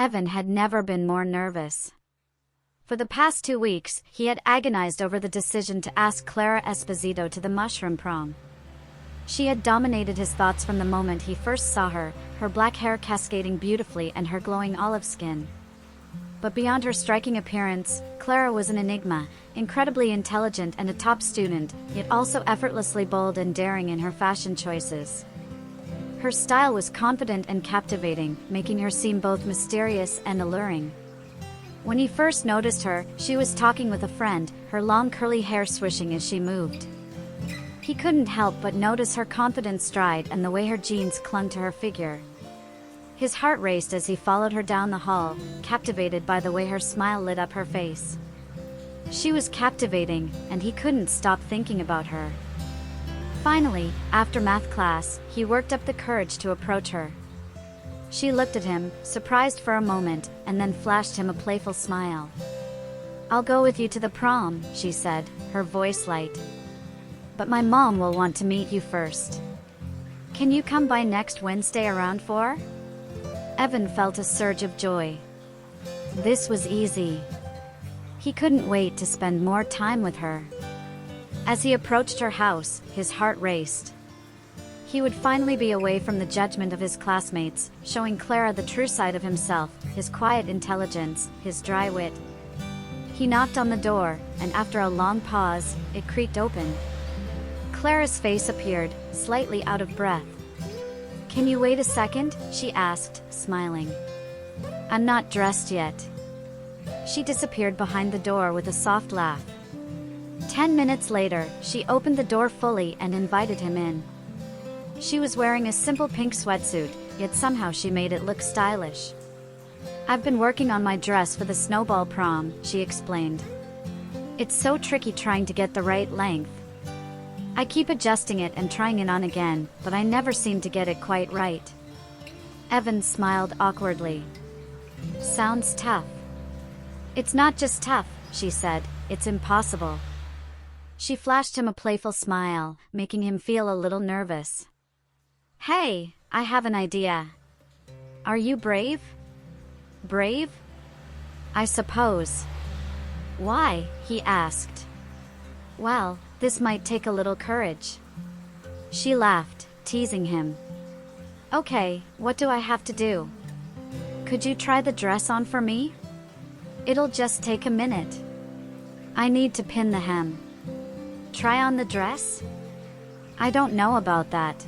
Evan had never been more nervous. For the past 2 weeks, he had agonized over the decision to ask Clara Esposito to the mushroom prom. She had dominated his thoughts from the moment he first saw her, her black hair cascading beautifully and her glowing olive skin. But beyond her striking appearance, Clara was an enigma, incredibly intelligent and a top student, yet also effortlessly bold and daring in her fashion choices. Her style was confident and captivating, making her seem both mysterious and alluring. When he first noticed her, she was talking with a friend, her long curly hair swishing as she moved. He couldn't help but notice her confident stride and the way her jeans clung to her figure. His heart raced as he followed her down the hall, captivated by the way her smile lit up her face. She was captivating, and he couldn't stop thinking about her. Finally, after math class, he worked up the courage to approach her. She looked at him, surprised for a moment, and then flashed him a playful smile. "I'll go with you to the prom," she said, her voice light. "But my mom will want to meet you first. Can you come by next Wednesday around 4? Evan felt a surge of joy. This was easy. He couldn't wait to spend more time with her. As he approached her house, his heart raced. He would finally be away from the judgment of his classmates, showing Clara the true side of himself, his quiet intelligence, his dry wit. He knocked on the door, and after a long pause, it creaked open. Clara's face appeared, slightly out of breath. "Can you wait a second?" she asked, smiling. "I'm not dressed yet." She disappeared behind the door with a soft laugh. 10 minutes later, she opened the door fully and invited him in. She was wearing a simple pink sweatsuit, yet somehow she made it look stylish. "I've been working on my dress for the snowball prom," she explained. "It's so tricky trying to get the right length. I keep adjusting it and trying it on again, but I never seem to get it quite right." Evan smiled awkwardly. "Sounds tough." "It's not just tough," she said, "it's impossible." She flashed him a playful smile, making him feel a little nervous. "Hey, I have an idea. Are you brave?" "Brave? I suppose." "Why?" he asked. "Well, this might take a little courage." She laughed, teasing him. "Okay, what do I have to do? Could you try the dress on for me? It'll just take a minute. I need to pin the hem." "Try on the dress?" "I don't know about that."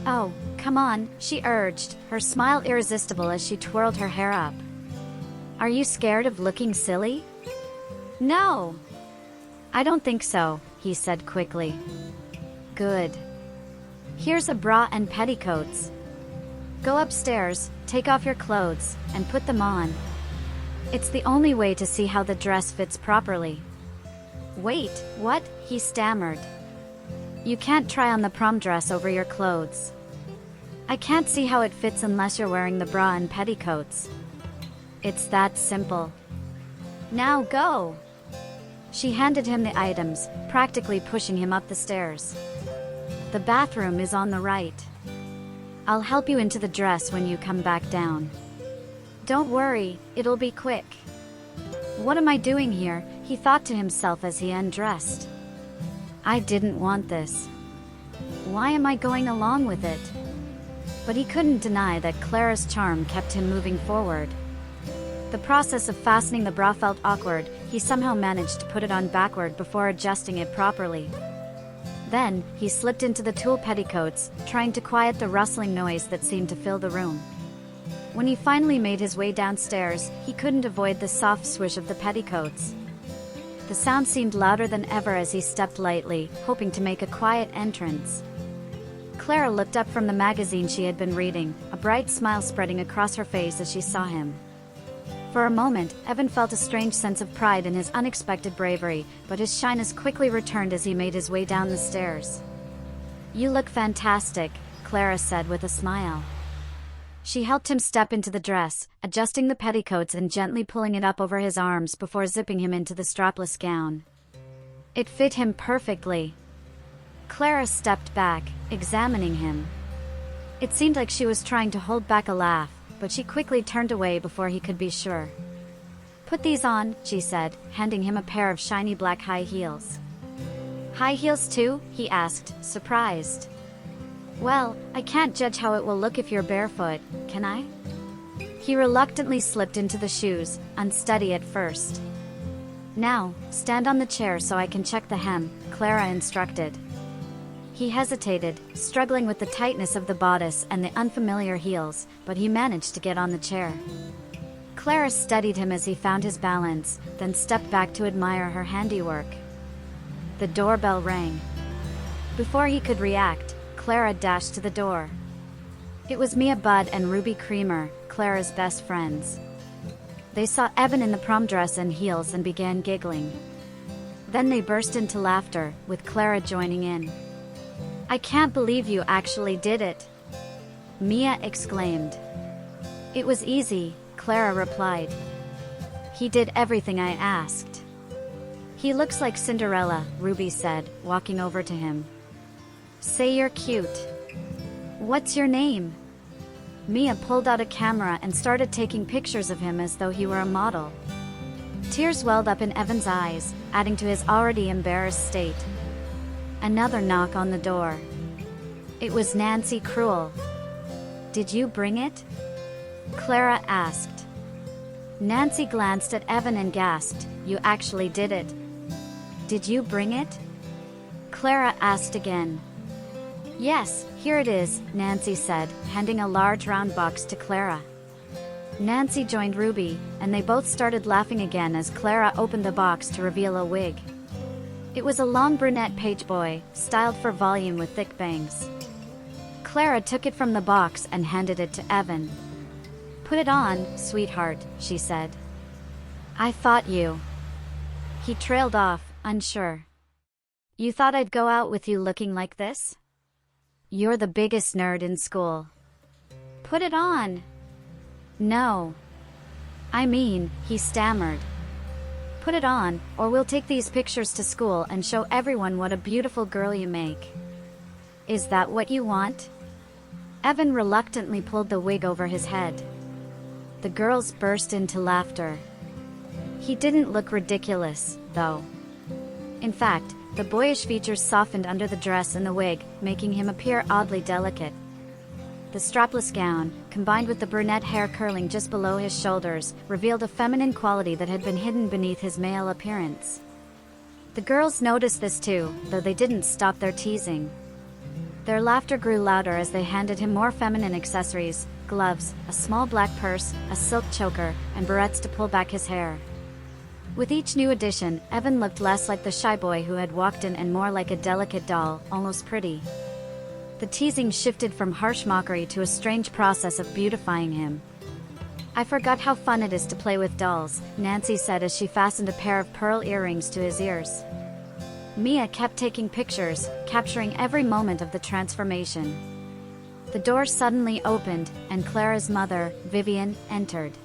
"Oh, come on," she urged, her smile irresistible as she twirled her hair up. "Are you scared of looking silly?" "No. I don't think so," he said quickly. "Good. Here's a bra and petticoats. Go upstairs, take off your clothes, and put them on. It's the only way to see how the dress fits properly." "Wait, what?" he stammered. "You can't try on the prom dress over your clothes. I can't see how it fits unless you're wearing the bra and petticoats. It's that simple. Now go." She handed him the items, practically pushing him up the stairs. "The bathroom is on the right. I'll help you into the dress when you come back down. Don't worry, it'll be quick." "What am I doing here?" he thought to himself as he undressed. "I didn't want this. Why am I going along with it?" But he couldn't deny that Clara's charm kept him moving forward. The process of fastening the bra felt awkward. He somehow managed to put it on backward before adjusting it properly. Then, he slipped into the tulle petticoats, trying to quiet the rustling noise that seemed to fill the room. When he finally made his way downstairs, he couldn't avoid the soft swish of the petticoats. The sound seemed louder than ever as he stepped lightly, hoping to make a quiet entrance. Clara looked up from the magazine she had been reading, a bright smile spreading across her face as she saw him. For a moment, Evan felt a strange sense of pride in his unexpected bravery, but his shyness quickly returned as he made his way down the stairs. "You look fantastic," Clara said with a smile. She helped him step into the dress, adjusting the petticoats and gently pulling it up over his arms before zipping him into the strapless gown. It fit him perfectly. Clara stepped back, examining him. It seemed like she was trying to hold back a laugh, but she quickly turned away before he could be sure. "Put these on," she said, handing him a pair of shiny black high heels. "High heels too?" he asked, surprised. "Well, I can't judge how it will look if you're barefoot, can I?" He reluctantly slipped into the shoes, unsteady at first. "Now, stand on the chair so I can check the hem," Clara instructed. He hesitated, struggling with the tightness of the bodice and the unfamiliar heels, but he managed to get on the chair. Clara studied him as he found his balance, then stepped back to admire her handiwork. The doorbell rang. Before he could react, Clara dashed to the door. It was Mia Budd and Ruby Creamer, Clara's best friends. They saw Evan in the prom dress and heels and began giggling. Then they burst into laughter, with Clara joining in. "I can't believe you actually did it!" Mia exclaimed. "It was easy," Clara replied. "He did everything I asked." "He looks like Cinderella," Ruby said, walking over to him. "Say you're cute." "What's your name?" Mia pulled out a camera and started taking pictures of him as though he were a model. Tears welled up in Evan's eyes, adding to his already embarrassed state. Another knock on the door. It was Nancy Cruel. "Did you bring it?" Clara asked. Nancy glanced at Evan and gasped, "You actually did it." "Did you bring it?" Clara asked again. "Yes, here it is," Nancy said, handing a large round box to Clara. Nancy joined Ruby, and they both started laughing again as Clara opened the box to reveal a wig. It was a long brunette page boy, styled for volume with thick bangs. Clara took it from the box and handed it to Evan. "Put it on, sweetheart," she said. "I thought you..." He trailed off, unsure. "You thought I'd go out with you looking like this? You're the biggest nerd in school." "Put it on." "No. I mean," he stammered. "Put it on, or we'll take these pictures to school and show everyone what a beautiful girl you make." "Is that what you want?" Evan reluctantly pulled the wig over his head. The girls burst into laughter. He didn't look ridiculous, though. In fact, the boyish features softened under the dress and the wig, making him appear oddly delicate. The strapless gown, combined with the brunette hair curling just below his shoulders, revealed a feminine quality that had been hidden beneath his male appearance. The girls noticed this too, though they didn't stop their teasing. Their laughter grew louder as they handed him more feminine accessories, gloves, a small black purse, a silk choker, and barrettes to pull back his hair. With each new addition, Evan looked less like the shy boy who had walked in and more like a delicate doll, almost pretty. The teasing shifted from harsh mockery to a strange process of beautifying him. "I forgot how fun it is to play with dolls," Nancy said as she fastened a pair of pearl earrings to his ears. Mia kept taking pictures, capturing every moment of the transformation. The door suddenly opened, and Clara's mother, Vivian, entered.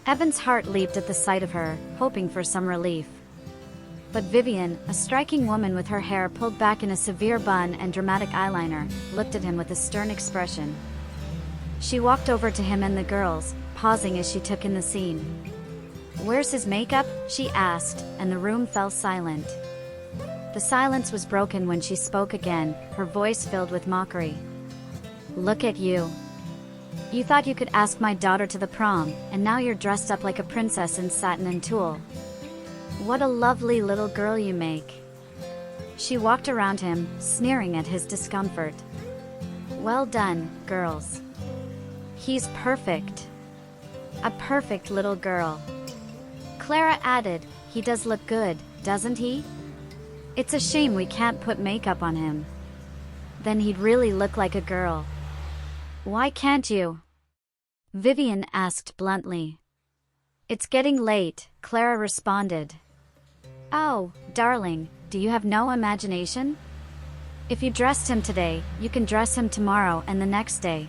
Evan's heart leaped at the sight of her, hoping for some relief. But Vivian, a striking woman with her hair pulled back in a severe bun and dramatic eyeliner, looked at him with a stern expression. She walked over to him and the girls, pausing as she took in the scene. "Where's his makeup?" she asked, and the room fell silent. The silence was broken when she spoke again, her voice filled with mockery. "Look at you. You thought you could ask my daughter to the prom, and now you're dressed up like a princess in satin and tulle. What a lovely little girl you make." She walked around him, sneering at his discomfort. "Well done, girls. He's perfect. A perfect little girl." Clara added, "He does look good, doesn't he? It's a shame we can't put makeup on him. Then he'd really look like a girl." "Why can't you?" Vivian asked bluntly. "It's getting late," Clara responded. "Oh, darling, do you have no imagination? If you dressed him today, you can dress him tomorrow and the next day.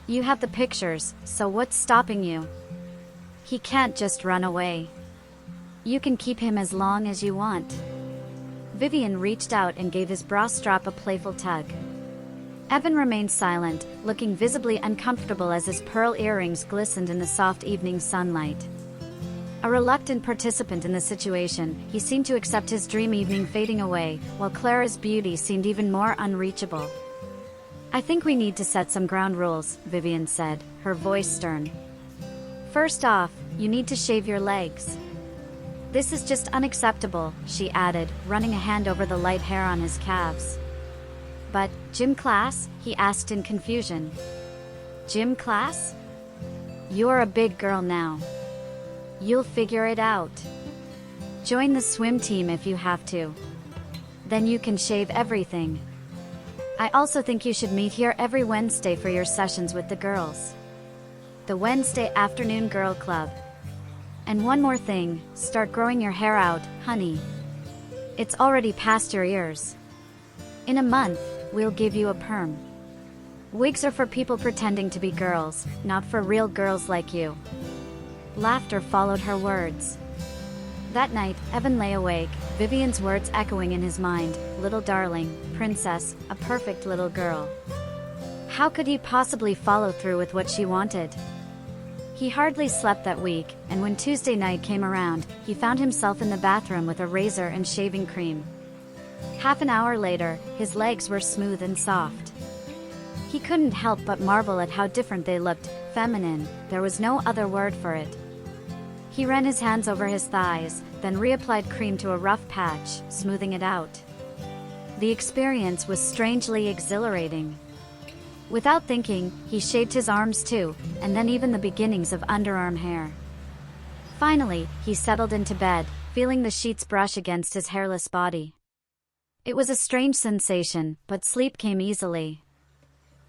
You have the pictures, so what's stopping you? He can't just run away. You can keep him as long as you want." Vivian reached out and gave his bra strap a playful tug. Evan remained silent, looking visibly uncomfortable as his pearl earrings glistened in the soft evening sunlight. A reluctant participant in the situation, he seemed to accept his dream evening fading away, while Clara's beauty seemed even more unreachable. "I think we need to set some ground rules," Vivian said, her voice stern. "First off, you need to shave your legs." "This is just unacceptable," she added, running a hand over the light hair on his calves. "But, gym class?" he asked in confusion. "Gym class? You're a big girl now. You'll figure it out. Join the swim team if you have to. Then you can shave everything. I also think you should meet here every Wednesday for your sessions with the girls. The Wednesday Afternoon Girl Club. And one more thing, start growing your hair out, honey. It's already past your ears. In a month, we'll give you a perm. Wigs are for people pretending to be girls, not for real girls like you." Laughter followed her words. That night, Evan lay awake, Vivian's words echoing in his mind, "Little darling, princess, a perfect little girl." How could he possibly follow through with what she wanted? He hardly slept that week, and when Tuesday night came around, he found himself in the bathroom with a razor and shaving cream. Half an hour later, his legs were smooth and soft. He couldn't help but marvel at how different they looked, feminine, there was no other word for it. He ran his hands over his thighs, then reapplied cream to a rough patch, smoothing it out. The experience was strangely exhilarating. Without thinking, he shaved his arms too, and then even the beginnings of underarm hair. Finally, he settled into bed, feeling the sheets brush against his hairless body. It was a strange sensation, but sleep came easily.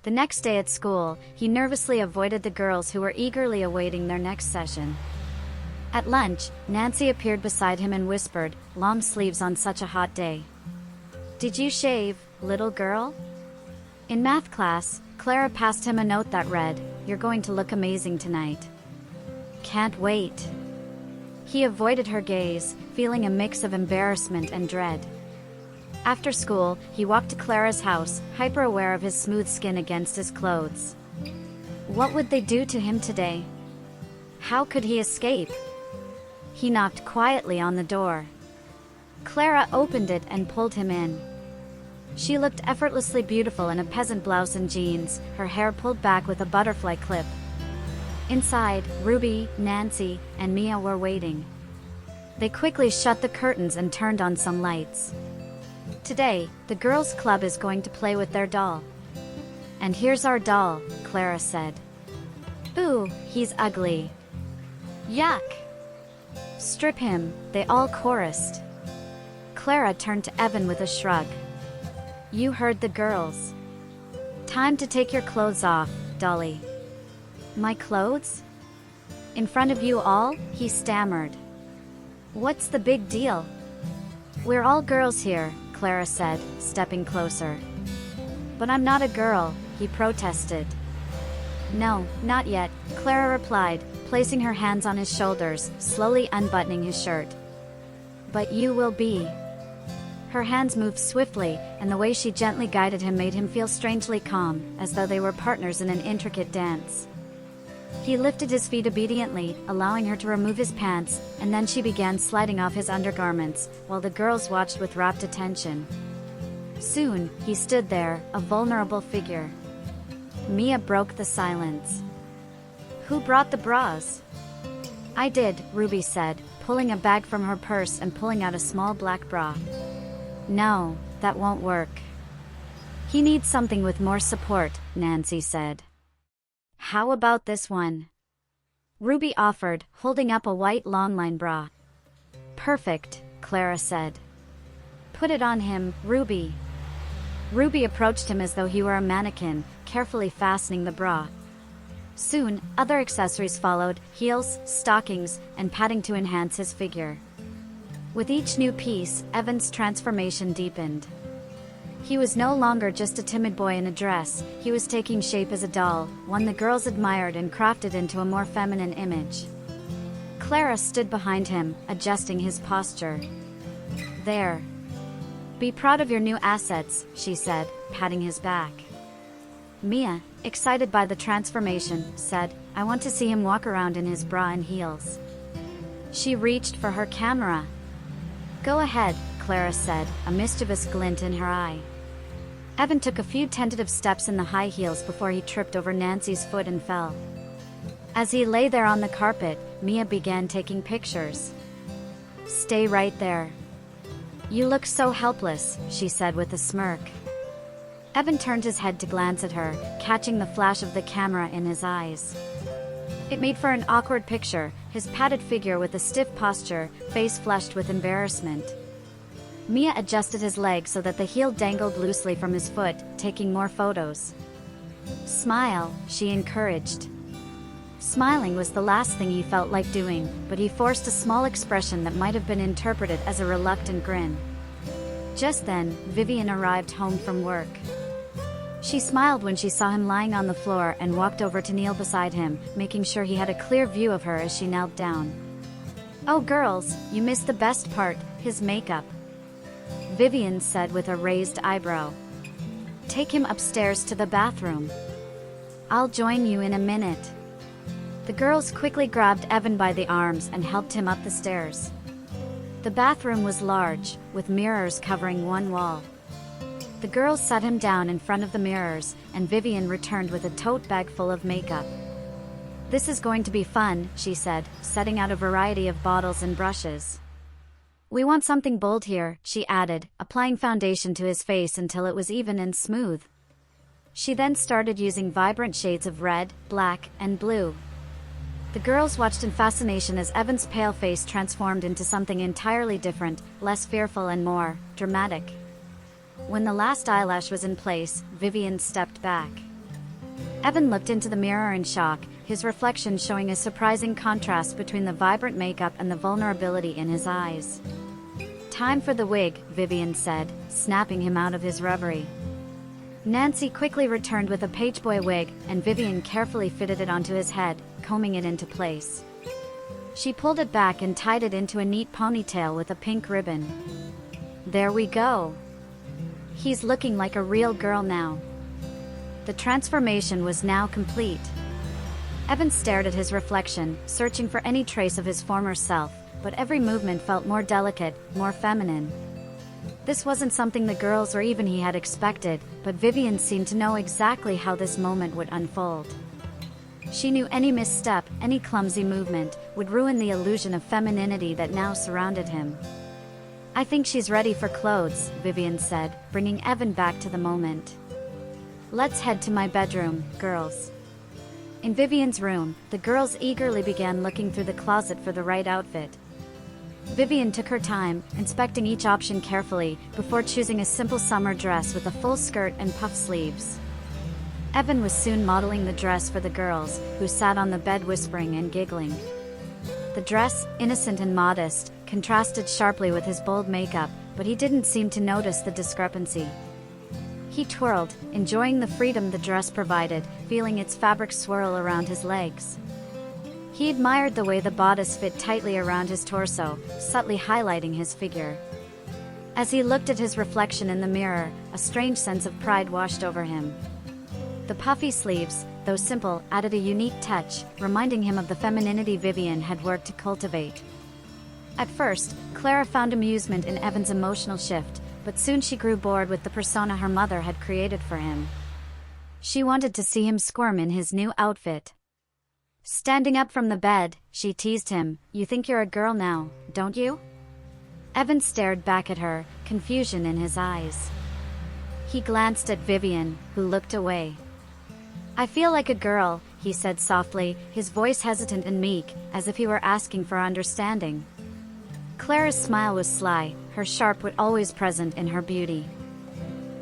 The next day at school, he nervously avoided the girls who were eagerly awaiting their next session. At lunch, Nancy appeared beside him and whispered, "Long sleeves on such a hot day. Did you shave, little girl?" In math class, Clara passed him a note that read, "You're going to look amazing tonight. Can't wait." He avoided her gaze, feeling a mix of embarrassment and dread. After school, he walked to Clara's house, hyper-aware of his smooth skin against his clothes. What would they do to him today? How could he escape? He knocked quietly on the door. Clara opened it and pulled him in. She looked effortlessly beautiful in a peasant blouse and jeans, her hair pulled back with a butterfly clip. Inside, Ruby, Nancy, and Mia were waiting. They quickly shut the curtains and turned on some lights. Today, the girls' club is going to play with their doll. "And here's our doll," Clara said. "Ooh, he's ugly. Yuck. Strip him," they all chorused. Clara turned to Evan with a shrug. "You heard the girls. Time to take your clothes off, Dolly." "My clothes? In front of you all?" he stammered. "What's the big deal?" "We're all girls here," Clara said, stepping closer. "But I'm not a girl," he protested. "No, not yet," Clara replied, placing her hands on his shoulders, slowly unbuttoning his shirt. "But you will be." Her hands moved swiftly, and the way she gently guided him made him feel strangely calm, as though they were partners in an intricate dance. He lifted his feet obediently, allowing her to remove his pants, and then she began sliding off his undergarments, while the girls watched with rapt attention. Soon, he stood there, a vulnerable figure. Mia broke the silence. "Who brought the bras?" "I did," Ruby said, pulling a bag from her purse and pulling out a small black bra. "No, that won't work. He needs something with more support," Nancy said. "How about this one?" Ruby offered, holding up a white longline bra. "Perfect," Clara said. "Put it on him, Ruby." Ruby approached him as though he were a mannequin, carefully fastening the bra. Soon, other accessories followed, heels, stockings, and padding to enhance his figure. With each new piece, Evan's transformation deepened. He was no longer just a timid boy in a dress, he was taking shape as a doll, one the girls admired and crafted into a more feminine image. Clara stood behind him, adjusting his posture. "There. Be proud of your new assets," she said, patting his back. Mia, excited by the transformation, said, "I want to see him walk around in his bra and heels." She reached for her camera. "Go ahead," Clara said, a mischievous glint in her eye. Evan took a few tentative steps in the high heels before he tripped over Nancy's foot and fell. As he lay there on the carpet, Mia began taking pictures. "Stay right there. You look so helpless," she said with a smirk. Evan turned his head to glance at her, catching the flash of the camera in his eyes. It made for an awkward picture, his padded figure with a stiff posture, face flushed with embarrassment. Mia adjusted his leg so that the heel dangled loosely from his foot, taking more photos. "Smile," she encouraged. Smiling was the last thing he felt like doing, but he forced a small expression that might have been interpreted as a reluctant grin. Just then, Vivian arrived home from work. She smiled when she saw him lying on the floor and walked over to kneel beside him, making sure he had a clear view of her as she knelt down. "Oh girls, you missed the best part, his makeup," Vivian said with a raised eyebrow. "Take him upstairs to the bathroom. I'll join you in a minute." The girls quickly grabbed Evan by the arms and helped him up the stairs. The bathroom was large, with mirrors covering one wall. The girls sat him down in front of the mirrors, and Vivian returned with a tote bag full of makeup. "This is going to be fun," she said, setting out a variety of bottles and brushes. "We want something bold here," she added, applying foundation to his face until it was even and smooth. She then started using vibrant shades of red, black, and blue. The girls watched in fascination as Evan's pale face transformed into something entirely different, less fearful and more dramatic. When the last eyelash was in place, Vivian stepped back. Evan looked into the mirror in shock, his reflection showing a surprising contrast between the vibrant makeup and the vulnerability in his eyes. "Time for the wig," Vivian said, snapping him out of his reverie. Nancy quickly returned with a pageboy wig, and Vivian carefully fitted it onto his head, combing it into place. She pulled it back and tied it into a neat ponytail with a pink ribbon. "There we go. He's looking like a real girl now." The transformation was now complete. Evan stared at his reflection, searching for any trace of his former self, but every movement felt more delicate, more feminine. This wasn't something the girls or even he had expected, but Vivian seemed to know exactly how this moment would unfold. She knew any misstep, any clumsy movement, would ruin the illusion of femininity that now surrounded him. "I think she's ready for clothes," Vivian said, bringing Evan back to the moment. "Let's head to my bedroom, girls." In Vivian's room, the girls eagerly began looking through the closet for the right outfit. Vivian took her time, inspecting each option carefully, before choosing a simple summer dress with a full skirt and puff sleeves. Evan was soon modeling the dress for the girls, who sat on the bed whispering and giggling. The dress, innocent and modest, contrasted sharply with his bold makeup, but he didn't seem to notice the discrepancy. He twirled, enjoying the freedom the dress provided, feeling its fabric swirl around his legs. He admired the way the bodice fit tightly around his torso, subtly highlighting his figure. As he looked at his reflection in the mirror, a strange sense of pride washed over him. The puffy sleeves, though simple, added a unique touch, reminding him of the femininity Vivian had worked to cultivate. At first, Clara found amusement in Evan's emotional shift, but soon she grew bored with the persona her mother had created for him. She wanted to see him squirm in his new outfit. Standing up from the bed, she teased him, "You think you're a girl now, don't you?" Evan stared back at her, confusion in his eyes. He glanced at Vivian, who looked away. "I feel like a girl," he said softly, his voice hesitant and meek, as if he were asking for understanding. Clara's smile was sly, her sharp wit always present in her beauty.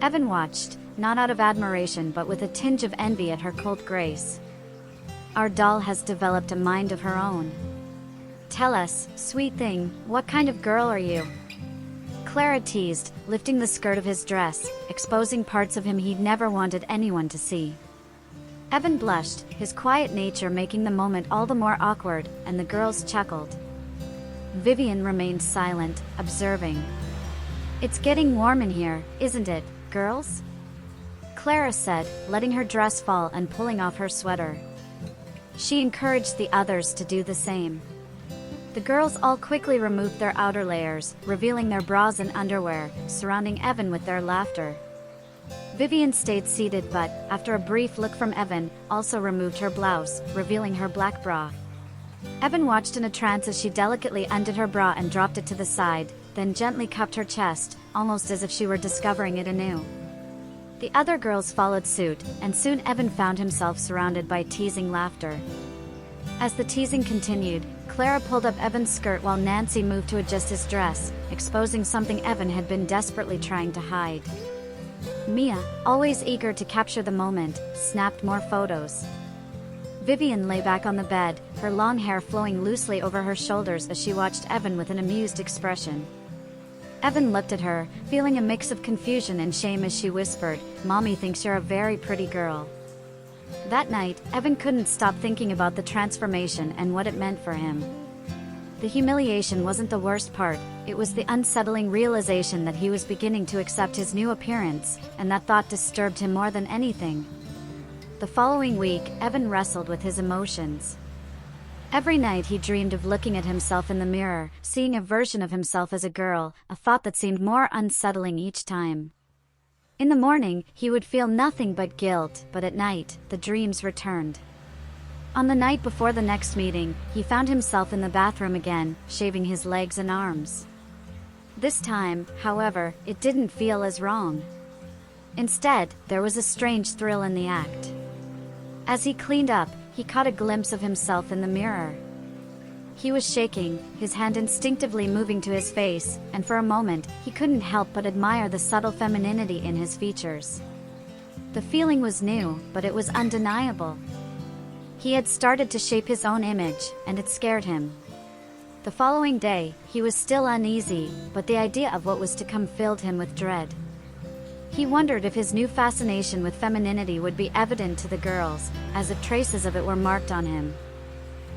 Evan watched, not out of admiration but with a tinge of envy at her cold grace. "Our doll has developed a mind of her own. Tell us, sweet thing, what kind of girl are you?" Clara teased, lifting the skirt of his dress, exposing parts of him he'd never wanted anyone to see. Evan blushed, his quiet nature making the moment all the more awkward, and the girls chuckled. Vivian remained silent, observing. "It's getting warm in here, isn't it, girls?" Clara said, letting her dress fall and pulling off her sweater. She encouraged the others to do the same. The girls all quickly removed their outer layers, revealing their bras and underwear, surrounding Evan with their laughter. Vivian stayed seated but, after a brief look from Evan, also removed her blouse, revealing her black bra. Evan watched in a trance as she delicately undid her bra and dropped it to the side, then gently cupped her chest, almost as if she were discovering it anew. The other girls followed suit, and soon Evan found himself surrounded by teasing laughter. As the teasing continued, Clara pulled up Evan's skirt while Nancy moved to adjust his dress, exposing something Evan had been desperately trying to hide. Mia, always eager to capture the moment, snapped more photos. Vivian lay back on the bed, her long hair flowing loosely over her shoulders as she watched Evan with an amused expression. Evan looked at her, feeling a mix of confusion and shame as she whispered, "Mommy thinks you're a very pretty girl." That night, Evan couldn't stop thinking about the transformation and what it meant for him. The humiliation wasn't the worst part, it was the unsettling realization that he was beginning to accept his new appearance, and that thought disturbed him more than anything. The following week, Evan wrestled with his emotions. Every night he dreamed of looking at himself in the mirror, seeing a version of himself as a girl, a thought that seemed more unsettling each time. In the morning, he would feel nothing but guilt, but at night, the dreams returned. On the night before the next meeting, he found himself in the bathroom again, shaving his legs and arms. This time, however, it didn't feel as wrong. Instead, there was a strange thrill in the act. As he cleaned up, he caught a glimpse of himself in the mirror. He was shaking, his hand instinctively moving to his face, and for a moment, he couldn't help but admire the subtle femininity in his features. The feeling was new, but it was undeniable. He had started to shape his own image, and it scared him. The following day, he was still uneasy, but the idea of what was to come filled him with dread. He wondered if his new fascination with femininity would be evident to the girls, as if traces of it were marked on him.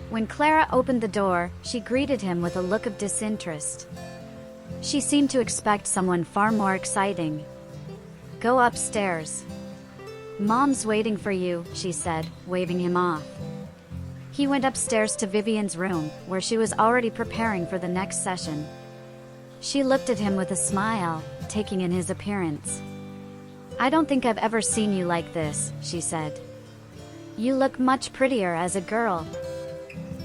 When Clara opened the door, she greeted him with a look of disinterest. She seemed to expect someone far more exciting. "Go upstairs. Mom's waiting for you," she said, waving him off. He went upstairs to Vivian's room, where she was already preparing for the next session. She looked at him with a smile, taking in his appearance. "I don't think I've ever seen you like this," she said. "You look much prettier as a girl.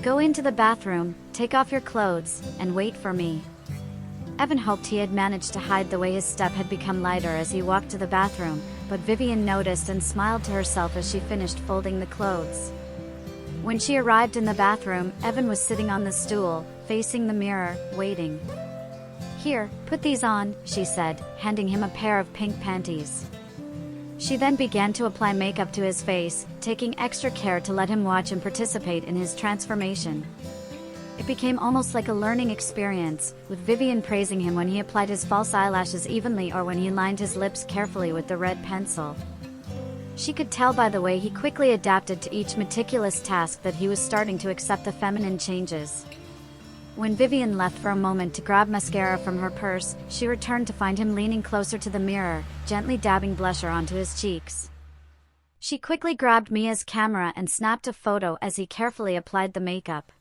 Go into the bathroom, take off your clothes, and wait for me." Evan hoped he had managed to hide the way his step had become lighter as he walked to the bathroom, but Vivian noticed and smiled to herself as she finished folding the clothes. When she arrived in the bathroom, Evan was sitting on the stool, facing the mirror, waiting. "Here, put these on," she said, handing him a pair of pink panties. She then began to apply makeup to his face, taking extra care to let him watch and participate in his transformation. It became almost like a learning experience, with Vivian praising him when he applied his false eyelashes evenly or when he lined his lips carefully with the red pencil. She could tell by the way he quickly adapted to each meticulous task that he was starting to accept the feminine changes. When Vivian left for a moment to grab mascara from her purse, she returned to find him leaning closer to the mirror, gently dabbing blusher onto his cheeks. She quickly grabbed Mia's camera and snapped a photo as he carefully applied the makeup.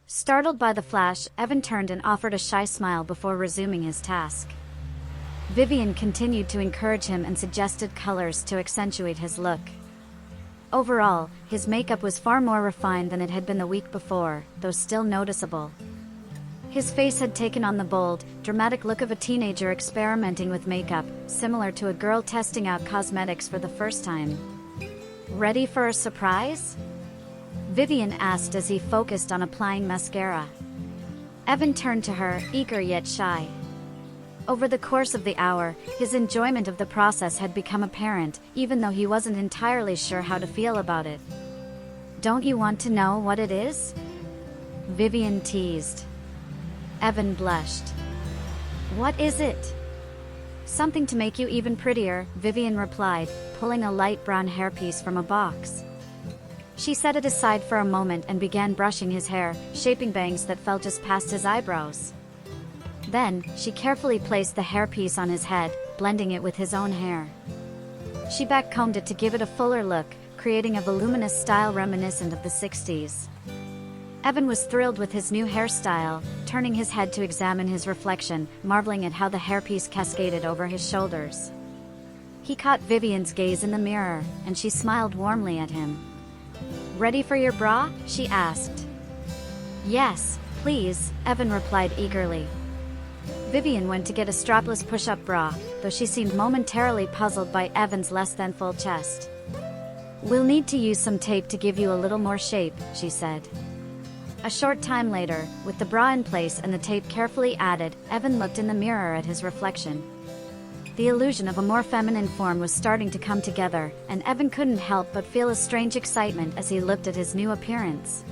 Startled by the flash, Evan turned and offered a shy smile before resuming his task. Vivian continued to encourage him and suggested colors to accentuate his look. Overall, his makeup was far more refined than it had been the week before, though still noticeable. His face had taken on the bold, dramatic look of a teenager experimenting with makeup, similar to a girl testing out cosmetics for the first time. "Ready for a surprise?" Vivian asked as he focused on applying mascara. Evan turned to her, eager yet shy. Over the course of the hour, his enjoyment of the process had become apparent, even though he wasn't entirely sure how to feel about it. "Don't you want to know what it is?" Vivian teased. Evan blushed. "What is it?" "Something to make you even prettier," Vivian replied, pulling a light brown hairpiece from a box. She set it aside for a moment and began brushing his hair, shaping bangs that fell just past his eyebrows. Then, she carefully placed the hairpiece on his head, blending it with his own hair. She backcombed it to give it a fuller look, creating a voluminous style reminiscent of the 60s. Evan was thrilled with his new hairstyle, turning his head to examine his reflection, marveling at how the hairpiece cascaded over his shoulders. He caught Vivian's gaze in the mirror, and she smiled warmly at him. "Ready for your bra?" she asked. "Yes, please," Evan replied eagerly. Vivian went to get a strapless push-up bra, though she seemed momentarily puzzled by Evan's less than full chest. "We'll need to use some tape to give you a little more shape," she said. A short time later, with the bra in place and the tape carefully added, Evan looked in the mirror at his reflection. The illusion of a more feminine form was starting to come together, and Evan couldn't help but feel a strange excitement as he looked at his new appearance.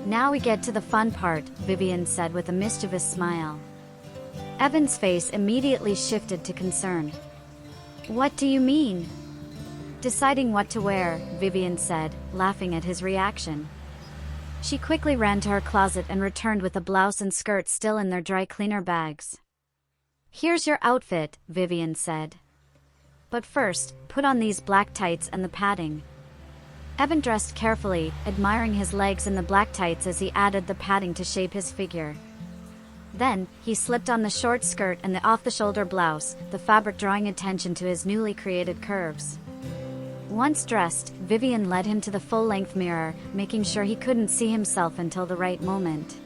"Now we get to the fun part," Vivian said with a mischievous smile. Evan's face immediately shifted to concern. "What do you mean?" "Deciding what to wear," Vivian said, laughing at his reaction. She quickly ran to her closet and returned with a blouse and skirt still in their dry cleaner bags. "Here's your outfit," Vivian said. "But first, put on these black tights and the padding." Evan dressed carefully, admiring his legs in the black tights as he added the padding to shape his figure. Then, he slipped on the short skirt and the off-the-shoulder blouse, the fabric drawing attention to his newly created curves. Once dressed, Vivian led him to the full-length mirror, making sure he couldn't see himself until the right moment.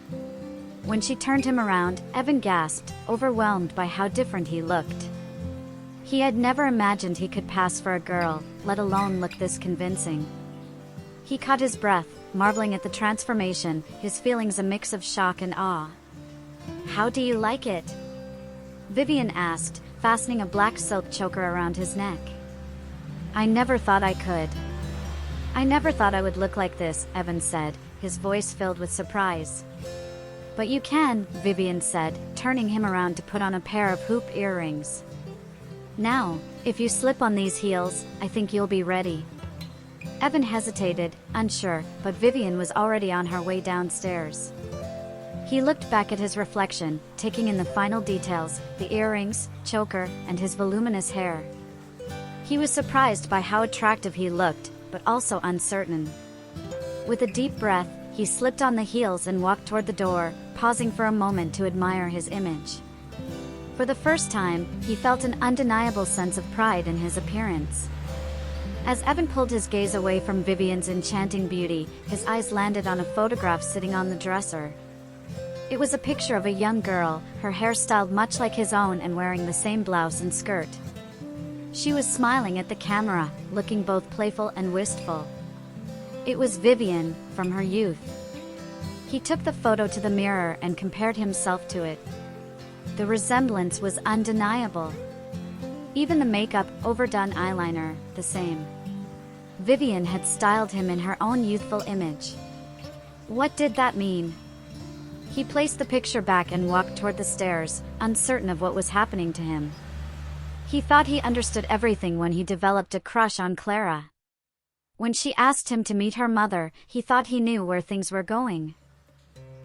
When she turned him around, Evan gasped, overwhelmed by how different he looked. He had never imagined he could pass for a girl, let alone look this convincing. He caught his breath, marveling at the transformation, his feelings a mix of shock and awe. "How do you like it?" Vivian asked, fastening a black silk choker around his neck. "I never thought I could. I never thought I would look like this," Evan said, his voice filled with surprise. "But you can," Vivian said, turning him around to put on a pair of hoop earrings. "Now, if you slip on these heels, I think you'll be ready." Evan hesitated, unsure, but Vivian was already on her way downstairs. He looked back at his reflection, taking in the final details, the earrings, choker, and his voluminous hair. He was surprised by how attractive he looked, but also uncertain. With a deep breath, he slipped on the heels and walked toward the door, pausing for a moment to admire his image. For the first time, he felt an undeniable sense of pride in his appearance. As Evan pulled his gaze away from Vivian's enchanting beauty, his eyes landed on a photograph sitting on the dresser. It was a picture of a young girl, her hair styled much like his own and wearing the same blouse and skirt. She was smiling at the camera, looking both playful and wistful. It was Vivian, from her youth. He took the photo to the mirror and compared himself to it. The resemblance was undeniable. Even the makeup, overdone eyeliner, the same. Vivian had styled him in her own youthful image. What did that mean? He placed the picture back and walked toward the stairs, uncertain of what was happening to him. He thought he understood everything when he developed a crush on Clara. When she asked him to meet her mother, he thought he knew where things were going.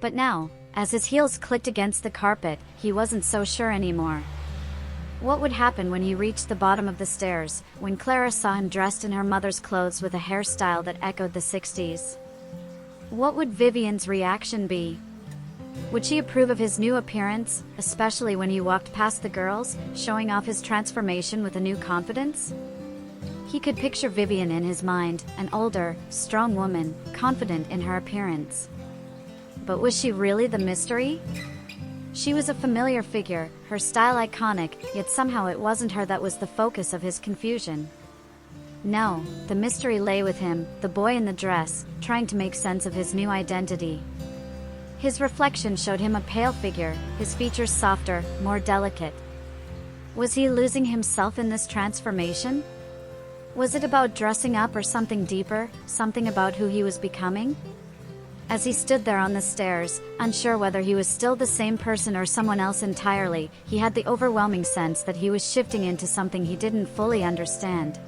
But now, as his heels clicked against the carpet, he wasn't so sure anymore. What would happen when he reached the bottom of the stairs, when Clara saw him dressed in her mother's clothes with a hairstyle that echoed the 60s? What would Vivian's reaction be? Would she approve of his new appearance, especially when he walked past the girls, showing off his transformation with a new confidence? He could picture Vivian in his mind, an older, strong woman, confident in her appearance. But was she really the mystery? She was a familiar figure, her style iconic, yet somehow it wasn't her that was the focus of his confusion. No, the mystery lay with him, the boy in the dress, trying to make sense of his new identity. His reflection showed him a pale figure, his features softer, more delicate. Was he losing himself in this transformation? Was it about dressing up or something deeper, something about who he was becoming? As he stood there on the stairs, unsure whether he was still the same person or someone else entirely, he had the overwhelming sense that he was shifting into something he didn't fully understand.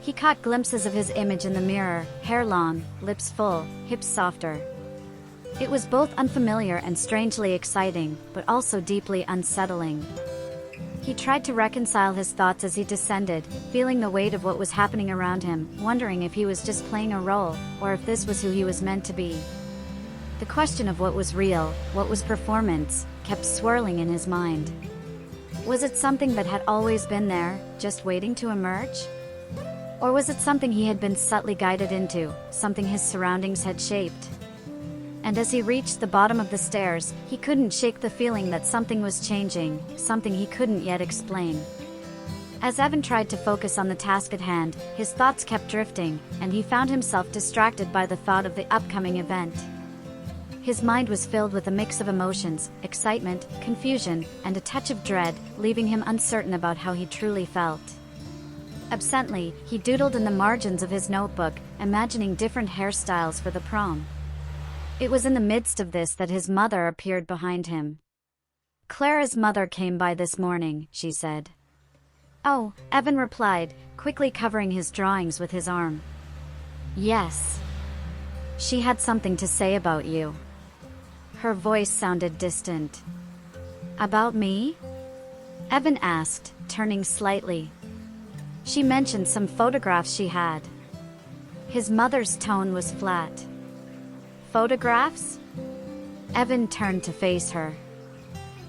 He caught glimpses of his image in the mirror, hair long, lips full, hips softer. It was both unfamiliar and strangely exciting, but also deeply unsettling. He tried to reconcile his thoughts as he descended, feeling the weight of what was happening around him, wondering if he was just playing a role, or if this was who he was meant to be. The question of what was real, what was performance, kept swirling in his mind. Was it something that had always been there, just waiting to emerge? Or was it something he had been subtly guided into, something his surroundings had shaped? And as he reached the bottom of the stairs, he couldn't shake the feeling that something was changing, something he couldn't yet explain. As Evan tried to focus on the task at hand, his thoughts kept drifting, and he found himself distracted by the thought of the upcoming event. His mind was filled with a mix of emotions, excitement, confusion, and a touch of dread, leaving him uncertain about how he truly felt. Absently, he doodled in the margins of his notebook, imagining different hairstyles for the prom. It was in the midst of this that his mother appeared behind him. "Clara's mother came by this morning," she said. "Oh," Evan replied, quickly covering his drawings with his arm. "Yes. She had something to say about you." Her voice sounded distant. "About me?" Evan asked, turning slightly. "She mentioned some photographs she had." His mother's tone was flat. "Photographs?" Evan turned to face her.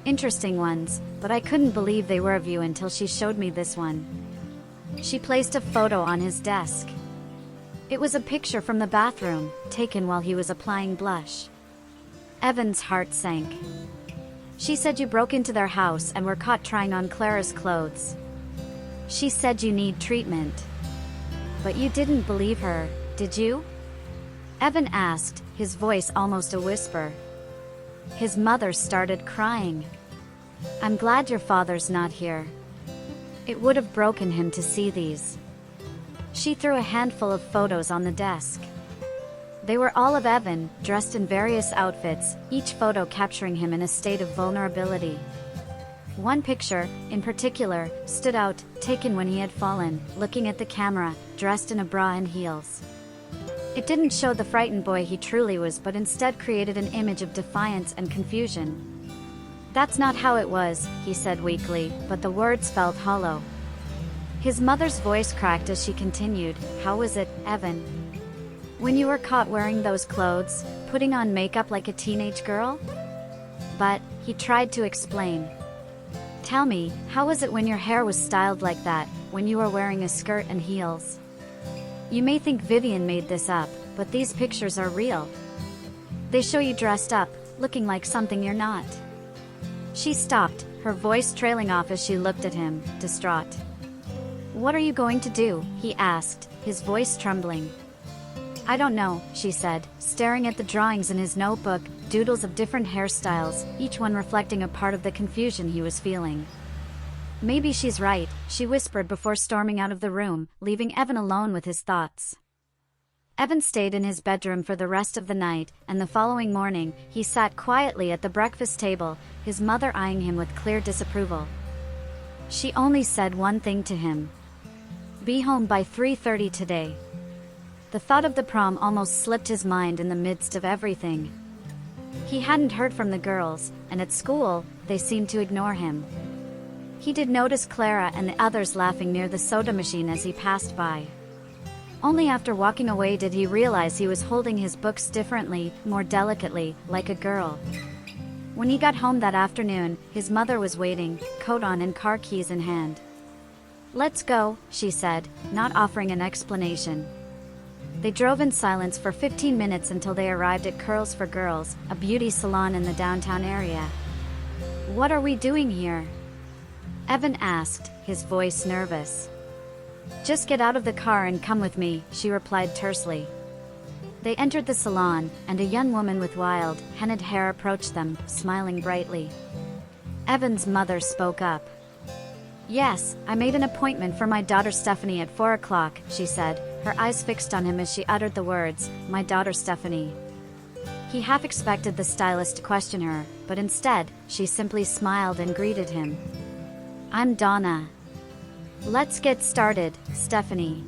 "Interesting ones, but I couldn't believe they were of you until she showed me this one." She placed a photo on his desk. It was a picture from the bathroom, taken while he was applying blush. Evan's heart sank. "She said you broke into their house and were caught trying on Clara's clothes. She said you need treatment. But you didn't believe her, did you?" Evan asked, his voice almost a whisper. His mother started crying. "I'm glad your father's not here. It would have broken him to see these." She threw a handful of photos on the desk. They were all of Evan, dressed in various outfits, each photo capturing him in a state of vulnerability. One picture, in particular, stood out, taken when he had fallen, looking at the camera, dressed in a bra and heels. It didn't show the frightened boy he truly was, but instead created an image of defiance and confusion. "That's not how it was," he said weakly, but the words felt hollow. His mother's voice cracked as she continued, "How was it, Evan? When you were caught wearing those clothes, putting on makeup like a teenage girl?" "But," he tried to explain. "Tell me, how was it when your hair was styled like that, when you were wearing a skirt and heels? You may think Vivian made this up, but these pictures are real. They show you dressed up, looking like something you're not." She stopped, her voice trailing off as she looked at him, distraught. "What are you going to do?" he asked, his voice trembling. "I don't know," she said, staring at the drawings in his notebook, doodles of different hairstyles, each one reflecting a part of the confusion he was feeling. "Maybe she's right," she whispered before storming out of the room, leaving Evan alone with his thoughts. Evan stayed in his bedroom for the rest of the night, and the following morning, he sat quietly at the breakfast table, his mother eyeing him with clear disapproval. She only said one thing to him. "Be home by 3:30 today." The thought of the prom almost slipped his mind in the midst of everything. He hadn't heard from the girls, and at school, they seemed to ignore him. He did notice Clara and the others laughing near the soda machine as he passed by. Only after walking away did he realize he was holding his books differently, more delicately, like a girl. When he got home that afternoon, his mother was waiting, coat on and car keys in hand. "Let's go," she said, not offering an explanation. They drove in silence for 15 minutes until they arrived at Curls for Girls, a beauty salon in the downtown area. "What are we doing here?" Evan asked, his voice nervous. "Just get out of the car and come with me," she replied tersely. They entered the salon, and a young woman with wild, hennaed hair approached them, smiling brightly. Evan's mother spoke up. "Yes, I made an appointment for my daughter Stephanie at 4 o'clock, she said, her eyes fixed on him as she uttered the words, "My daughter Stephanie." He half expected the stylist to question her, but instead, she simply smiled and greeted him. "I'm Donna." "Let's get started, Stephanie."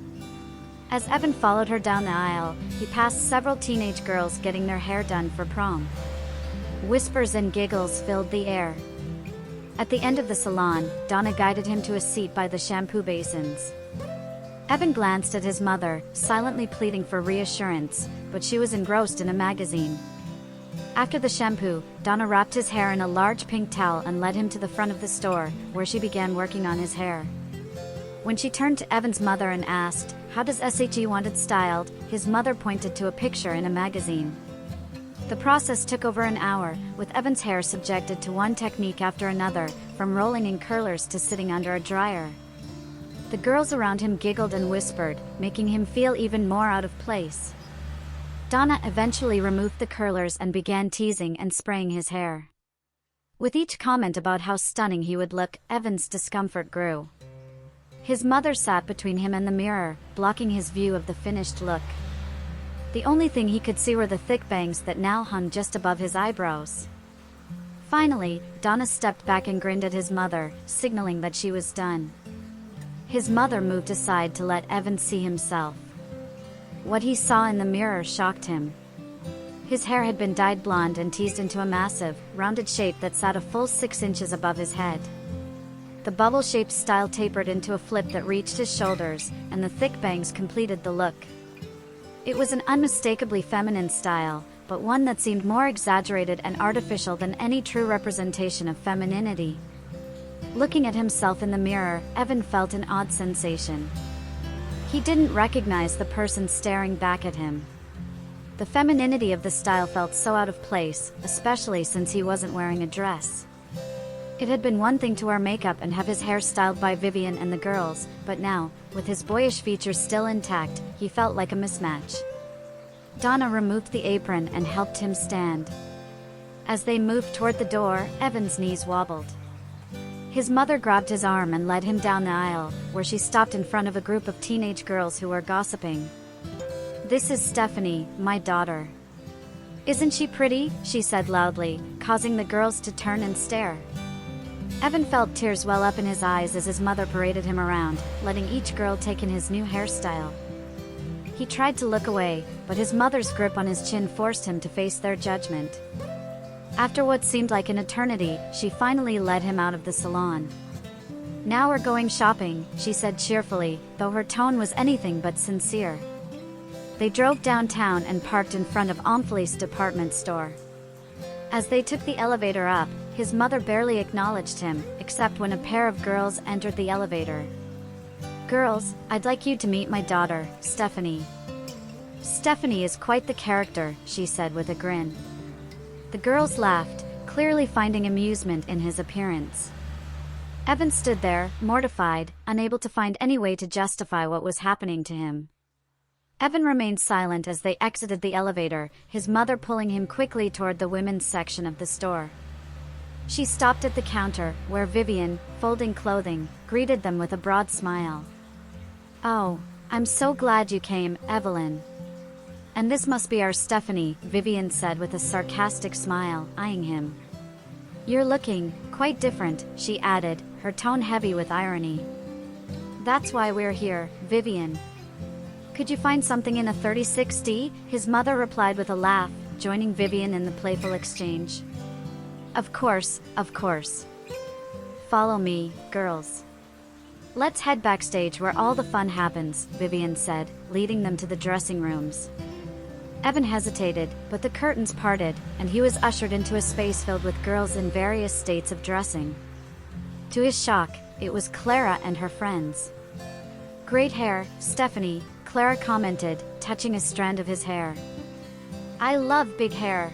As Evan followed her down the aisle, he passed several teenage girls getting their hair done for prom. Whispers and giggles filled the air. At the end of the salon, Donna guided him to a seat by the shampoo basins. Evan glanced at his mother, silently pleading for reassurance, but she was engrossed in a magazine. After the shampoo, Donna wrapped his hair in a large pink towel and led him to the front of the store, where she began working on his hair. When she turned to Evan's mother and asked, "How does SHE want it styled?" his mother pointed to a picture in a magazine. The process took over an hour, with Evan's hair subjected to one technique after another, from rolling in curlers to sitting under a dryer. The girls around him giggled and whispered, making him feel even more out of place. Donna eventually removed the curlers and began teasing and spraying his hair. With each comment about how stunning he would look, Evan's discomfort grew. His mother sat between him and the mirror, blocking his view of the finished look. The only thing he could see were the thick bangs that now hung just above his eyebrows. Finally, Donna stepped back and grinned at his mother, signaling that she was done. His mother moved aside to let Evan see himself. What he saw in the mirror shocked him. His hair had been dyed blonde and teased into a massive, rounded shape that sat a full 6 inches above his head. The bubble-shaped style tapered into a flip that reached his shoulders, and the thick bangs completed the look. It was an unmistakably feminine style, but one that seemed more exaggerated and artificial than any true representation of femininity. Looking at himself in the mirror, Evan felt an odd sensation. He didn't recognize the person staring back at him. The femininity of the style felt so out of place, especially since he wasn't wearing a dress. It had been one thing to wear makeup and have his hair styled by Vivian and the girls, but now, with his boyish features still intact, he felt like a mismatch. Donna removed the apron and helped him stand. As they moved toward the door, Evan's knees wobbled. His mother grabbed his arm and led him down the aisle, where she stopped in front of a group of teenage girls who were gossiping. "This is Stephanie, my daughter. Isn't she pretty?" she said loudly, causing the girls to turn and stare. Evan felt tears well up in his eyes as his mother paraded him around, letting each girl take in his new hairstyle. He tried to look away, but his mother's grip on his chin forced him to face their judgment. After what seemed like an eternity, she finally led him out of the salon. "Now we're going shopping," she said cheerfully, though her tone was anything but sincere. They drove downtown and parked in front of Omfle's department store. As they took the elevator up, his mother barely acknowledged him, except when a pair of girls entered the elevator. "Girls, I'd like you to meet my daughter, Stephanie." "Stephanie is quite the character," she said with a grin. The girls laughed, clearly finding amusement in his appearance. Evan stood there, mortified, unable to find any way to justify what was happening to him. Evan remained silent as they exited the elevator, his mother pulling him quickly toward the women's section of the store. She stopped at the counter, where Vivian, folding clothing, greeted them with a broad smile. "Oh, I'm so glad you came, Evelyn. And this must be our Stephanie," Vivian said with a sarcastic smile, eyeing him. "You're looking quite different," she added, her tone heavy with irony. "That's why we're here, Vivian." "Could you find something in a 3060? His mother replied with a laugh, joining Vivian in the playful exchange. Of course, of course. Follow me, girls. Let's head backstage where all the fun happens, Vivian said, leading them to the dressing rooms. Evan hesitated, but the curtains parted, and he was ushered into a space filled with girls in various states of dressing. To his shock, it was Clara and her friends. "Great hair, Stephanie," Clara commented, touching a strand of his hair. "I love big hair."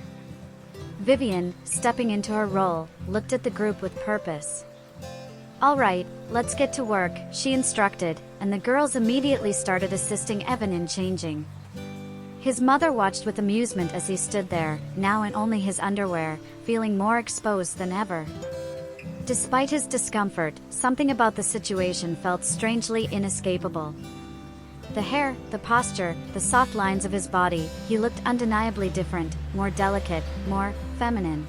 Vivian, stepping into her role, looked at the group with purpose. "All right, let's get to work," she instructed, and the girls immediately started assisting Evan in changing. His mother watched with amusement as he stood there, now in only his underwear, feeling more exposed than ever. Despite his discomfort, something about the situation felt strangely inescapable. The hair, the posture, the soft lines of his body, he looked undeniably different, more delicate, more feminine.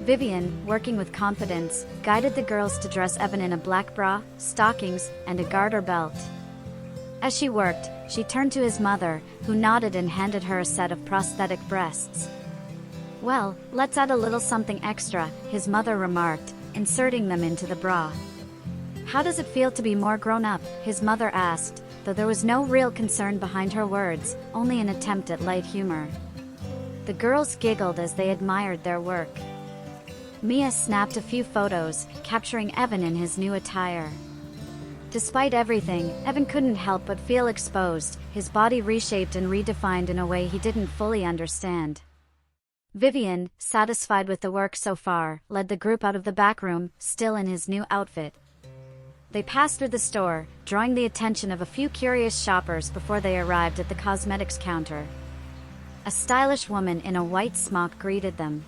Vivian, working with confidence, guided the girls to dress Evan in a black bra, stockings, and a garter belt. As she worked, she turned to his mother, who nodded and handed her a set of prosthetic breasts. Well, let's add a little something extra, his mother remarked, inserting them into the bra. How does it feel to be more grown up? His mother asked, though there was no real concern behind her words, only an attempt at light humor. The girls giggled as they admired their work. Mia snapped a few photos, capturing Evan in his new attire. Despite everything, Evan couldn't help but feel exposed, his body reshaped and redefined in a way he didn't fully understand. Vivian, satisfied with the work so far, led the group out of the back room, still in his new outfit. They passed through the store, drawing the attention of a few curious shoppers before they arrived at the cosmetics counter. A stylish woman in a white smock greeted them.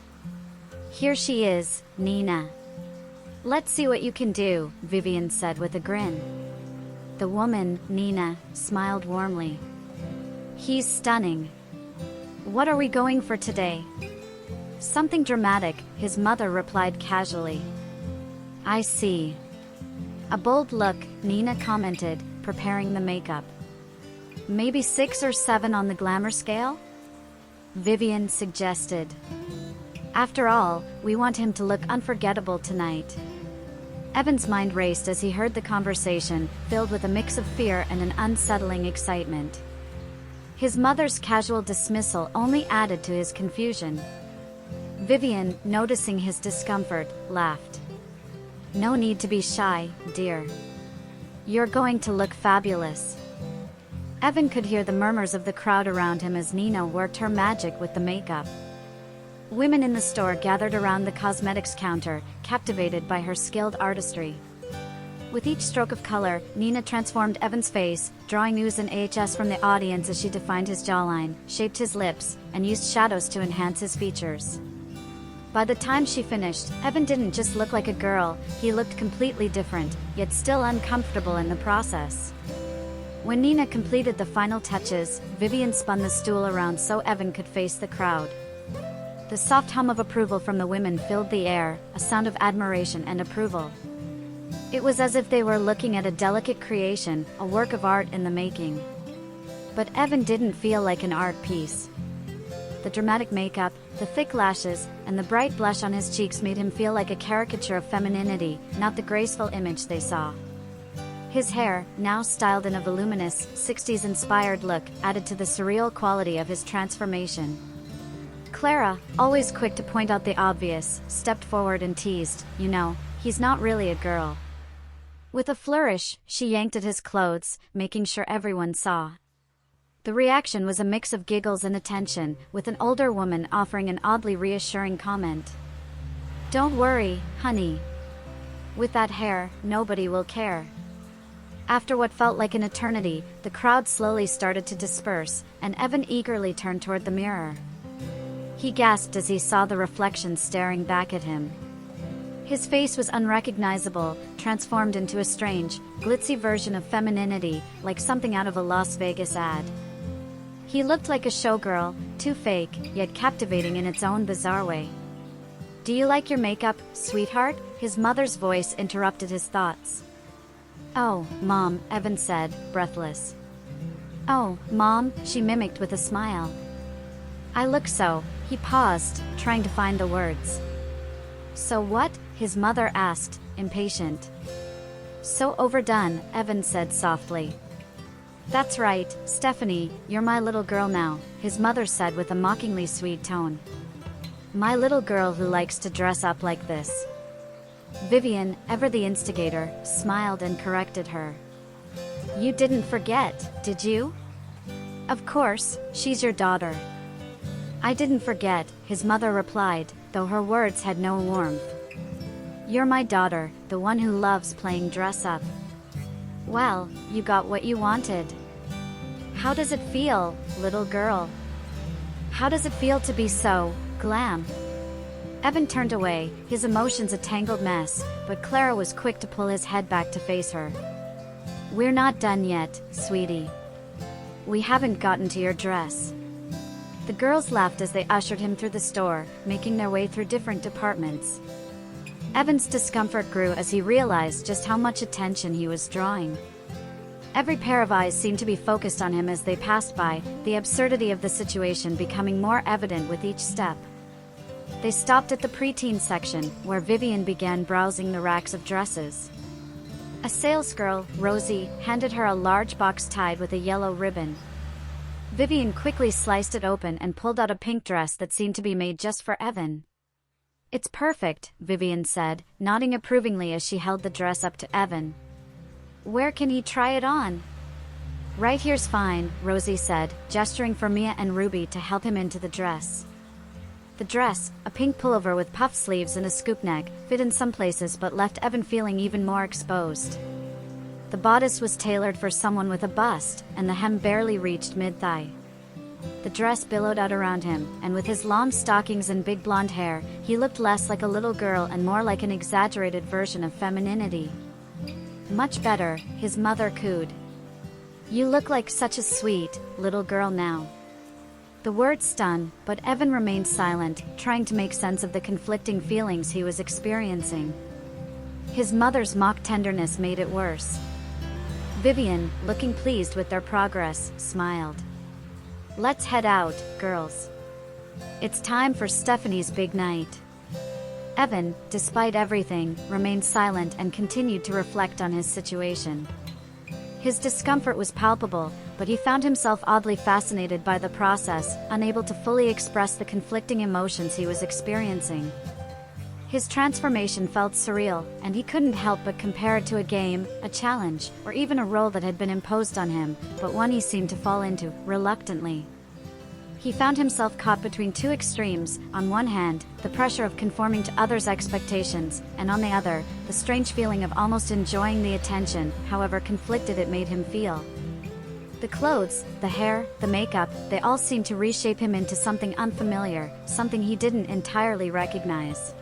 Here she is, Nina. Let's see what you can do, Vivian said with a grin. The woman, Nina, smiled warmly. He's stunning. What are we going for today? Something dramatic, his mother replied casually. I see. A bold look, Nina commented, preparing the makeup. Maybe 6 or 7 on the glamour scale? Vivian suggested. After all, we want him to look unforgettable tonight. Evan's mind raced as he heard the conversation, filled with a mix of fear and an unsettling excitement. His mother's casual dismissal only added to his confusion. Vivian, noticing his discomfort, laughed. No need to be shy, dear. You're going to look fabulous. Evan could hear the murmurs of the crowd around him as Nina worked her magic with the makeup. Women in the store gathered around the cosmetics counter, captivated by her skilled artistry. With each stroke of color, Nina transformed Evan's face, drawing ooze and AHS from the audience as she defined his jawline, shaped his lips, and used shadows to enhance his features. By the time she finished, Evan didn't just look like a girl, he looked completely different, yet still uncomfortable in the process. When Nina completed the final touches, Vivian spun the stool around so Evan could face the crowd. The soft hum of approval from the women filled the air, a sound of admiration and approval. It was as if they were looking at a delicate creation, a work of art in the making. But Evan didn't feel like an art piece. The dramatic makeup, the thick lashes, and the bright blush on his cheeks made him feel like a caricature of femininity, not the graceful image they saw. His hair, now styled in a voluminous, 60s-inspired look, added to the surreal quality of his transformation. Clara, always quick to point out the obvious, stepped forward and teased, you know, he's not really a girl. With a flourish, she yanked at his clothes, making sure everyone saw. The reaction was a mix of giggles and attention, with an older woman offering an oddly reassuring comment. Don't worry, honey. With that hair, nobody will care. After what felt like an eternity, the crowd slowly started to disperse, and Evan eagerly turned toward the mirror. He gasped as he saw the reflection staring back at him. His face was unrecognizable, transformed into a strange, glitzy version of femininity, like something out of a Las Vegas ad. He looked like a showgirl, too fake, yet captivating in its own bizarre way. Do you like your makeup, sweetheart? His mother's voice interrupted his thoughts. Oh, Mom, Evan said, breathless. Oh, Mom, she mimicked with a smile. I look so. He paused, trying to find the words. So what? His mother asked, impatient. So overdone, Evan said softly. That's right, Stephanie, you're my little girl now, his mother said with a mockingly sweet tone. My little girl who likes to dress up like this. Vivian, ever the instigator, smiled and corrected her. You didn't forget, did you? Of course, she's your daughter. I didn't forget, his mother replied, though her words had no warmth. You're my daughter, the one who loves playing dress up. Well, you got what you wanted. How does it feel, little girl? How does it feel to be so glam? Evan turned away, his emotions a tangled mess, but Clara was quick to pull his head back to face her. We're not done yet, sweetie. We haven't gotten to your dress. The girls laughed as they ushered him through the store, making their way through different departments. Evan's discomfort grew as he realized just how much attention he was drawing. Every pair of eyes seemed to be focused on him as they passed by, the absurdity of the situation becoming more evident with each step. They stopped at the preteen section, where Vivian began browsing the racks of dresses. A salesgirl, Rosie, handed her a large box tied with a yellow ribbon. Vivian quickly sliced it open and pulled out a pink dress that seemed to be made just for Evan. "It's perfect," Vivian said, nodding approvingly as she held the dress up to Evan. "Where can he try it on?" "Right here's fine," Rosie said, gesturing for Mia and Ruby to help him into the dress. The dress, a pink pullover with puff sleeves and a scoop neck, fit in some places but left Evan feeling even more exposed. The bodice was tailored for someone with a bust, and the hem barely reached mid-thigh. The dress billowed out around him, and with his long stockings and big blonde hair, he looked less like a little girl and more like an exaggerated version of femininity. "Much better," his mother cooed. "You look like such a sweet, little girl now." The words stung, but Evan remained silent, trying to make sense of the conflicting feelings he was experiencing. His mother's mock tenderness made it worse. Vivian, looking pleased with their progress, smiled. "Let's head out, girls. It's time for Stephanie's big night." Evan, despite everything, remained silent and continued to reflect on his situation. His discomfort was palpable, but he found himself oddly fascinated by the process, unable to fully express the conflicting emotions he was experiencing. His transformation felt surreal, and he couldn't help but compare it to a game, a challenge, or even a role that had been imposed on him, but one he seemed to fall into, reluctantly. He found himself caught between two extremes: on one hand, the pressure of conforming to others' expectations, and on the other, the strange feeling of almost enjoying the attention, however conflicted it made him feel. The clothes, the hair, the makeup, they all seemed to reshape him into something unfamiliar, something he didn't entirely recognize.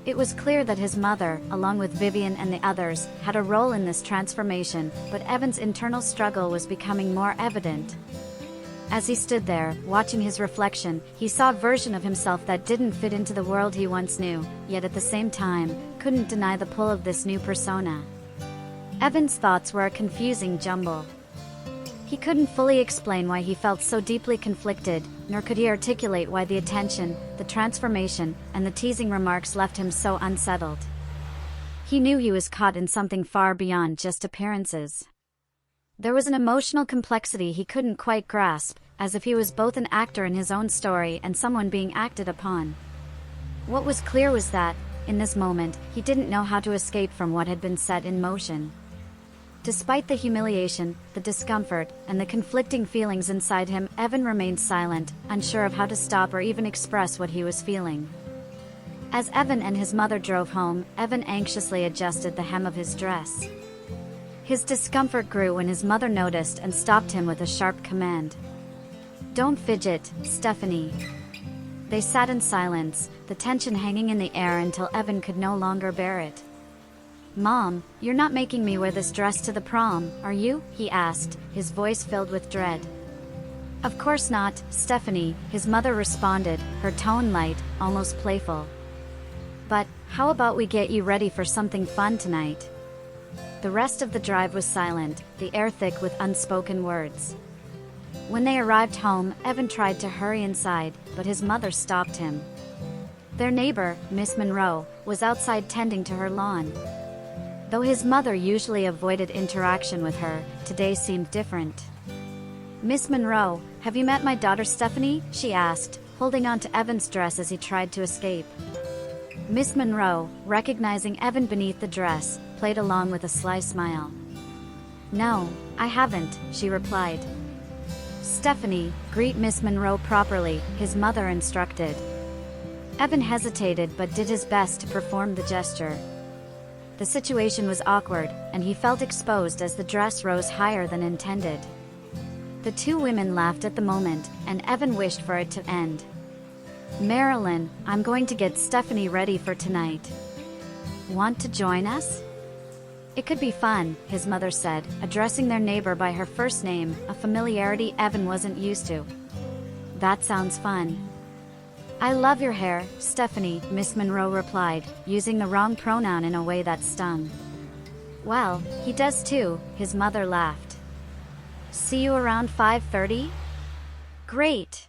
It was clear that his mother, along with Vivian and the others, had a role in this transformation, but Evan's internal struggle was becoming more evident. As he stood there, watching his reflection, he saw a version of himself that didn't fit into the world he once knew, yet at the same time, couldn't deny the pull of this new persona. Evan's thoughts were a confusing jumble. He couldn't fully explain why he felt so deeply conflicted, nor could he articulate why the attention, the transformation, and the teasing remarks left him so unsettled. He knew he was caught in something far beyond just appearances. There was an emotional complexity he couldn't quite grasp, as if he was both an actor in his own story and someone being acted upon. What was clear was that, in this moment, he didn't know how to escape from what had been set in motion. Despite the humiliation, the discomfort, and the conflicting feelings inside him, Evan remained silent, unsure of how to stop or even express what he was feeling. As Evan and his mother drove home, Evan anxiously adjusted the hem of his dress. His discomfort grew when his mother noticed and stopped him with a sharp command. "Don't fidget, Stephanie." They sat in silence, the tension hanging in the air until Evan could no longer bear it. "Mom, you're not making me wear this dress to the prom, are you?" he asked, his voice filled with dread. "Of course not, Stephanie," his mother responded, her tone light, almost playful. "But, how about we get you ready for something fun tonight?" The rest of the drive was silent, the air thick with unspoken words. When they arrived home, Evan tried to hurry inside, but his mother stopped him. Their neighbor, Miss Monroe, was outside tending to her lawn. Though his mother usually avoided interaction with her, today seemed different. "Miss Monroe, have you met my daughter Stephanie?" she asked, holding on to Evan's dress as he tried to escape. Miss Monroe, recognizing Evan beneath the dress, played along with a sly smile. "No, I haven't," she replied. "Stephanie, greet Miss Monroe properly," his mother instructed. Evan hesitated but did his best to perform the gesture. The situation was awkward, and he felt exposed as the dress rose higher than intended. The two women laughed at the moment, and Evan wished for it to end. "Marilyn, I'm going to get Stephanie ready for tonight. Want to join us?" "It could be fun," his mother said, addressing their neighbor by her first name, a familiarity Evan wasn't used to. "That sounds fun." "I love your hair, Stephanie," Miss Monroe replied, using the wrong pronoun in a way that stung. "Well, he does too," his mother laughed. "See you around 5:30? Great.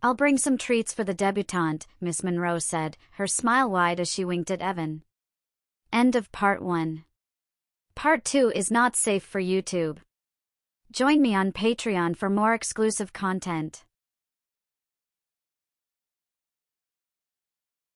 I'll bring some treats for the debutante, Miss Monroe said, her smile wide as she winked at Evan. End of Part 1. Part 2 is not safe for YouTube. Join me on Patreon for more exclusive content.